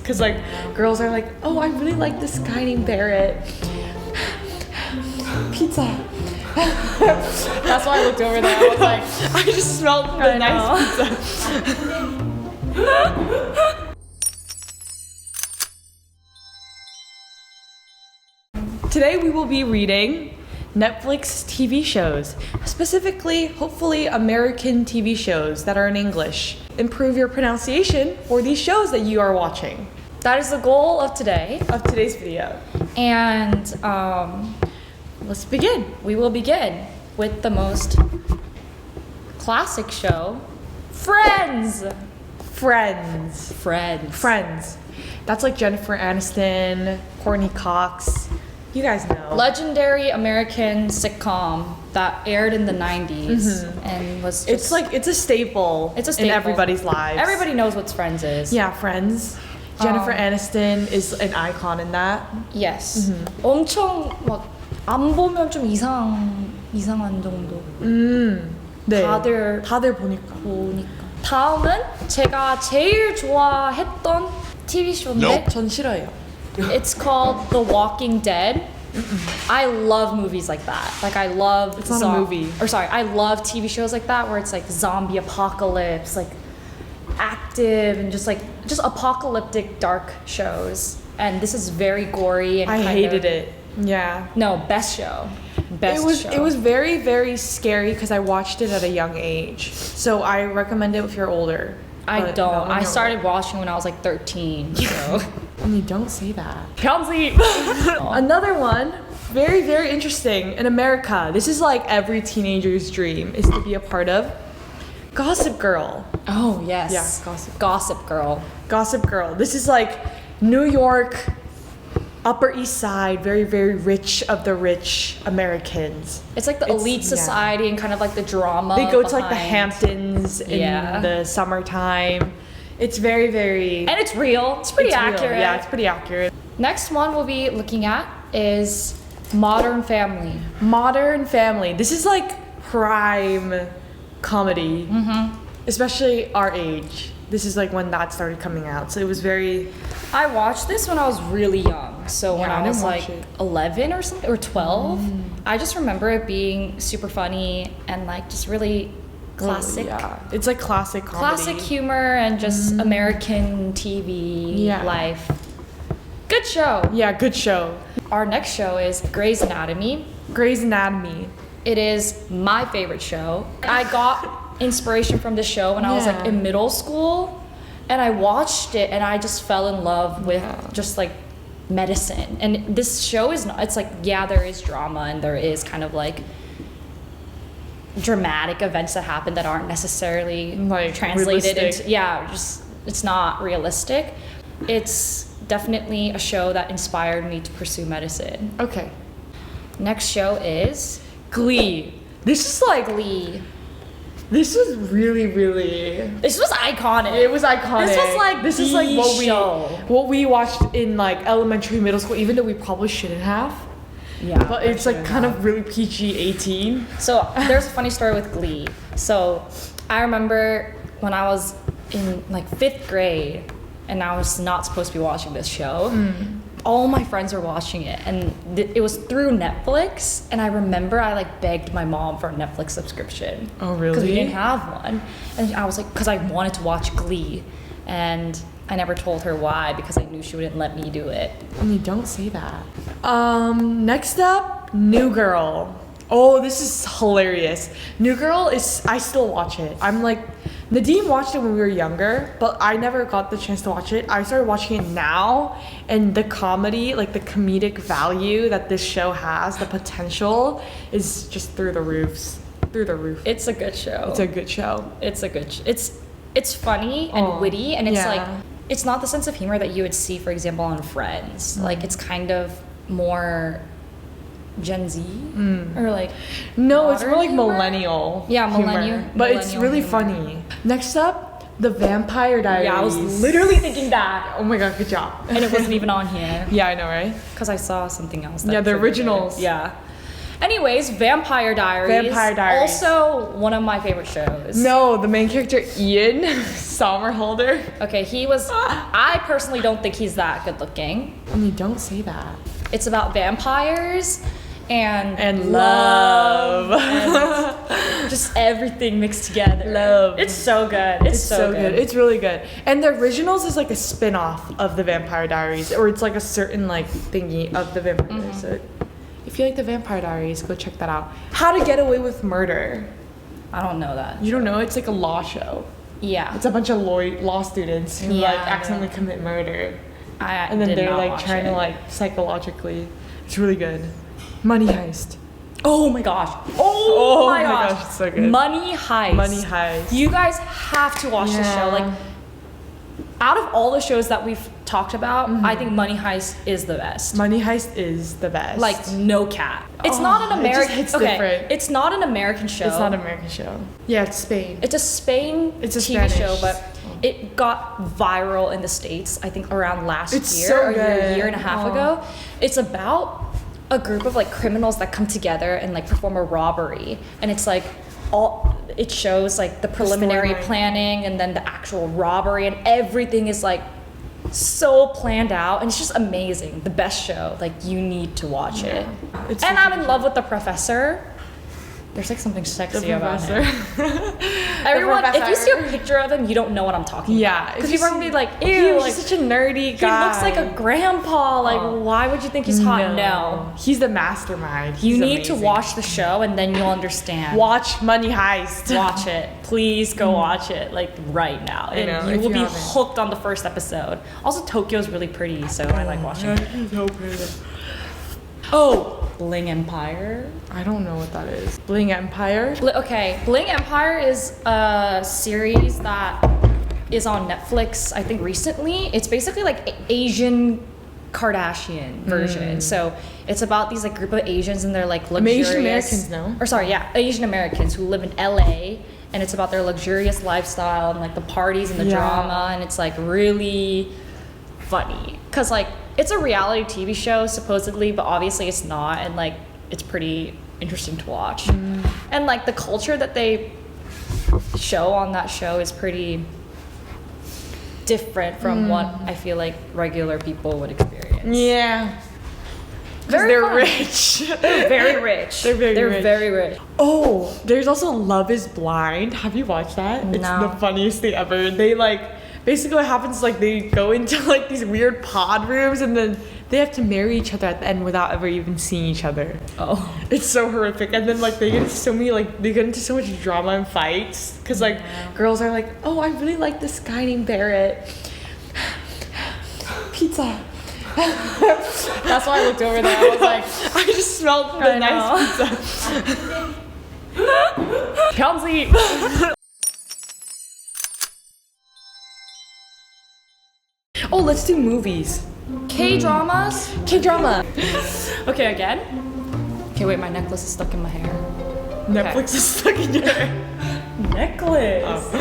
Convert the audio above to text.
Because like girls are like, oh, I really like this guy named Barrett. Pizza. That's why I looked over there. I was like, I just smelled the nice pizza. Today we will be reading Netflix TV shows, specifically, hopefully, American TV shows that are in English. Improve your pronunciation for these shows that you are watching. That is the goal of today's video. And let's begin. We will begin with the most classic show, Friends. That's like Jennifer Aniston, Courtney Cox. You guys know. Legendary American sitcom that aired in the 90s and was just, it's a staple. It's a staple in everybody's lives. Everybody knows what Friends is. Yeah, Friends. Jennifer Aniston is an icon in that. Yes. 엄청 막 안 보면 좀 이상한 정도. 네. 다들 보니까. 다음은 제가 제일 좋아했던 TV 쇼인데 전 싫어요. It's called The Walking Dead. I love movies like that. Like I love It's not a movie. I love TV shows like that where it's like zombie apocalypse, like active and just apocalyptic dark shows. And this is very gory and I hated it. Yeah. No, best show. It was very, very scary because I watched it at a young age. So I recommend it if you're older. I don't. I started watching when I was like 13. So. I mean, don't say that. 편지. Another one, very, very interesting. In America, this is like every teenager's dream is to be a part of Gossip Girl. Oh, yes. Yeah, Gossip Girl. Gossip Girl. This is like New York, Upper East Side, very, very rich of the rich Americans. It's like the elite society and kind of like the drama. They go to like the Hamptons in the summertime. It's very, very... And it's real. It's pretty accurate. Yeah, it's pretty accurate. Next one we'll be looking at is Modern Family. Modern Family. This is like prime comedy. Especially our age. This is like when that started coming out. So it was very... I watched this when I was really young. So when I was like 11 or something, or 12. I just remember it being super funny and like just really... classic. Yeah. It's like classic comedy. Classic humor and just American TV life. Good show. Yeah, good show. Our next show is Grey's Anatomy. Grey's Anatomy. It is my favorite show. I got inspiration from this show when I was like in middle school and I watched it and I just fell in love with just like medicine. And this show is not, it's like, yeah, there is drama and there is kind of like dramatic events that happen that aren't necessarily like translated realistic. into it's not realistic. It's definitely a show that inspired me to pursue medicine. Okay. Next show is Glee. This is like Glee. This was really, really... This was iconic. It was iconic. This is like what we watched in like elementary, middle school, even though we probably shouldn't have. Yeah, but it's like kind of really PG-18. So there's a funny story with Glee. So I remember when I was in like 5th grade and I was not supposed to be watching this show. All my friends were watching it and it was through Netflix. And I remember I like begged my mom for a Netflix subscription. Oh, really? Because we didn't have one. And I was like, because I wanted to watch Glee. And I never told her why because I knew she wouldn't let me do it. I mean, don't say that. Next up, New Girl. Oh, this is hilarious. New Girl is, I still watch it. I'm like, Nadine watched it when we were younger, but I never got the chance to watch it. I started watching it now, and the comedy, like the comedic value that this show has, the potential is just through the roof. It's a good show. It's a good show. It's funny and witty, and it's like, it's not the sense of humor that you would see, for example, on Friends. Like, it's kind of more Gen Z or like no, it's more like humor? millennial. Yeah, humor. millennial. But it's really humor. Funny. Next up, The Vampire Diaries. Yeah, I was literally thinking that. Oh my god, good job. And it wasn't even on here. Yeah, I know, right? Because I saw something else. Yeah, the originals. Yeah. Anyways, Vampire Diaries. Vampire Diaries. Also one of my favorite shows. No, the main character Ian Sommerhalder. Okay, he was. I personally don't think he's that good looking. I mean, don't say that. It's about vampires and love. and just everything mixed together. Love. It's so good. It's so good. It's really good. And the originals is like a spin-off of the Vampire Diaries, or it's like a certain like thingy of the Vampire Diaries. So if you like the Vampire Diaries, go check that out. How to Get Away with Murder. I don't know that. You don't know? It's like a law show. Yeah. It's a bunch of law students who Yeah, like I accidentally know. commit murder. And And then they're like trying to like psychologically. It's really good. Money Heist. Oh my gosh. Oh, my gosh. It's so good. Money Heist. Money Heist. You guys have to watch this show. Like, out of all the shows that we've talked about, I think Money Heist is the best. Money Heist is the best. Like, no cap. It's not an it just American. hits Okay, different. it's not an American show. It's not an American show. Yeah, it's Spain. It's a Spain It's a TV Spanish. show, but it got viral in the States, I think around last It's year so or good. a year and a half ago. It's about a group of like criminals that come together and like perform a robbery. And it's like it shows like the preliminary storyline. planning and then the actual robbery, and everything is like so planned out, and it's just amazing. The best show. Like, you need to watch it. It's And so I'm in love with the professor. There's like something sexy The about professor. him. Everyone, if you see a picture of him, you don't know what I'm talking Yeah, about. if Because you people are gonna see- be like, He ew, was like, such a nerdy he guy. looks like a grandpa. Like, why would you think he's hot? No. He's the mastermind. You He's need to amazing. watch the show and then you'll understand. Watch Money Heist. Watch it. Please go watch it, like, right now. I know, And you if will you be haven't. hooked on the first episode. Also, Tokyo's really pretty, so I like watching it. Oh, Bling Empire. I don't know what that is. Bling Empire. Okay, Bling Empire is a series that is on Netflix, I think recently. It's basically like Asian Kardashian version. So it's about these like group of Asians, and they're like luxurious. Asian Americans, no? Or sorry, yeah, Asian Americans who live in LA, and it's about their luxurious lifestyle and like the parties and the Yeah. drama, and it's like really funny. Cause like it's a reality TV show supposedly, but obviously it's not, and like it's pretty interesting to watch. And like the culture that they show on that show is pretty different from what I feel like regular people would experience. Yeah. Very They're fun. rich. They're very rich. They're very rich. very rich. Oh, there's also Love is Blind. Have you watched that? It's No. the funniest thing ever. They like, basically what happens is like they go into like these weird pod rooms, and then they have to marry each other at the end without ever even seeing each other. Oh. It's so horrific. And then like they get into so much drama and fights, because like girls are like, oh, I really like this guy named Barrett. Pizza. That's why I looked over there. I was like, I just smelled the I nice know. pizza. Kanzi. Oh, let's do movies. K-dramas. K-drama. Okay, again. Okay, wait, my necklace is stuck in my hair. Netflix is stuck in your hair. Necklace.